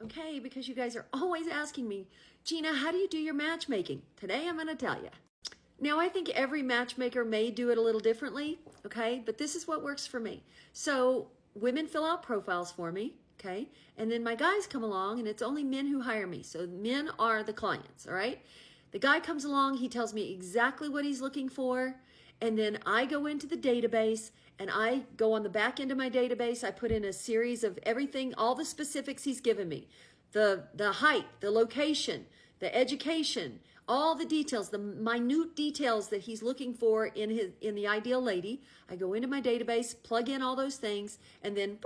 Okay, because you guys are always asking me, Gina, how do you do your matchmaking? Today I'm going to tell you. Now, I think every matchmaker may do it a little differently, okay? But this is what works for me. So women fill out profiles for me, okay? And then my guys come along, and it's only men who hire me. So men are the clients, all right? The guy comes along, he tells me exactly what he's looking for, and then I go into the database, and I go on the back end of my database. I put in a series of everything, all the specifics he's given me. The height, the location, the education, all the details, the minute details that he's looking for in the ideal lady. I go into my database, plug in all those things, and then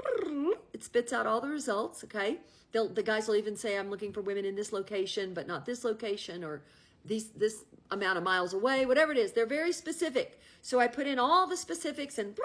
it spits out all the results, okay? The guys will even say, I'm looking for women in this location, but not this location, or this amount of miles away, whatever it is. They're very specific. So I put in all the specifics, and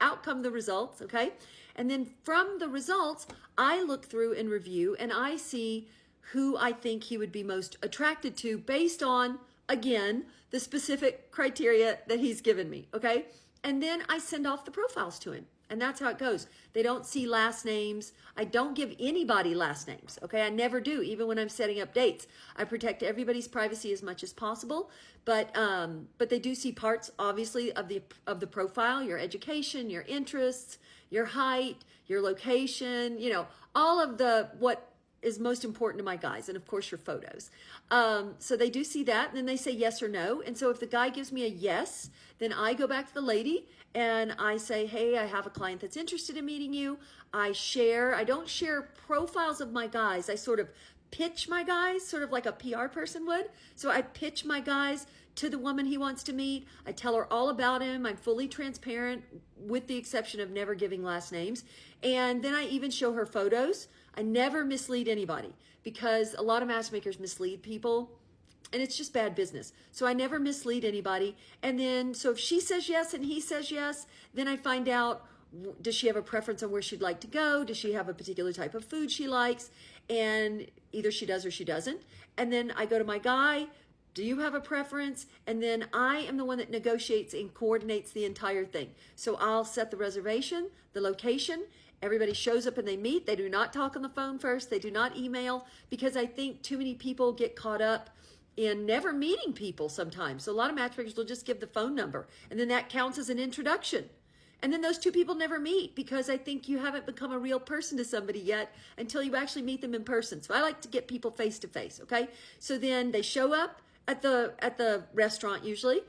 out come the results, okay? And then from the results, I look through and review, and I see who I think he would be most attracted to based on, again, the specific criteria that he's given me, okay? And then I send off the profiles to him. And that's how it goes. They don't see last names. I don't give anybody last names, okay? I never do, even when I'm setting up dates. I protect everybody's privacy as much as possible, but they do see parts, obviously, of the profile, your education, your interests, your height, your location, you know, all of what is most important to my guys, and of course your photos. So they do see that, and then they say yes or no. And so if the guy gives me a yes, then I go back to the lady and I say, hey, I have a client that's interested in meeting you. I don't share profiles of my guys. I sort of pitch my guys, sort of like a PR person would. So I pitch my guys to the woman he wants to meet. I tell her all about him. I'm fully transparent, with the exception of never giving last names. And then I even show her photos. I never mislead anybody, because a lot of matchmakers mislead people, and it's just bad business. So I never mislead anybody. And then, so if she says yes and he says yes, then I find out, does she have a preference on where she'd like to go? Does she have a particular type of food she likes? And either she does or she doesn't. And then I go to my guy, do you have a preference? And then I am the one that negotiates and coordinates the entire thing. So I'll set the reservation, the location. Everybody shows up and they meet. They do not talk on the phone first. They do not email, because I think too many people get caught up in never meeting people sometimes. So a lot of matchmakers will just give the phone number, and then that counts as an introduction. And then those two people never meet, because I think you haven't become a real person to somebody yet until you actually meet them in person. So I like to get people face to face, okay? So then they show up at the restaurant usually,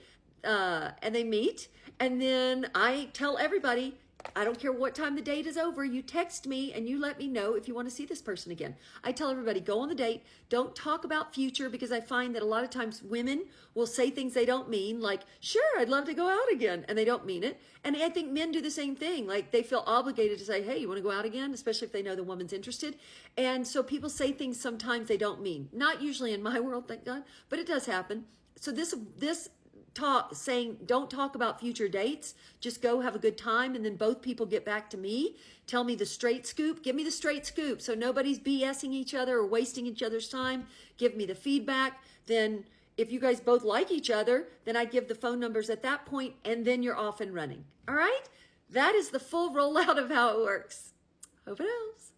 and they meet. And then I tell everybody, I don't care what time the date is over, you text me and you let me know if you want to see this person again. I tell everybody, go on the date. Don't talk about future, because I find that a lot of times women will say things they don't mean, like, sure, I'd love to go out again, and they don't mean it. And I think men do the same thing. Like, they feel obligated to say, hey, you want to go out again? Especially if they know the woman's interested. And so people say things sometimes they don't mean. Not usually in my world, thank God, but it does happen. So this talk saying don't talk about future dates, just go have a good time, and then both people get back to me, tell me the straight scoop, give me the straight scoop, so nobody's BSing each other or wasting each other's time. Give me the feedback. Then if you guys both like each other, then I give the phone numbers at that point, and then you're off and running. All right, that is the full rollout of how it works. Hope it helps.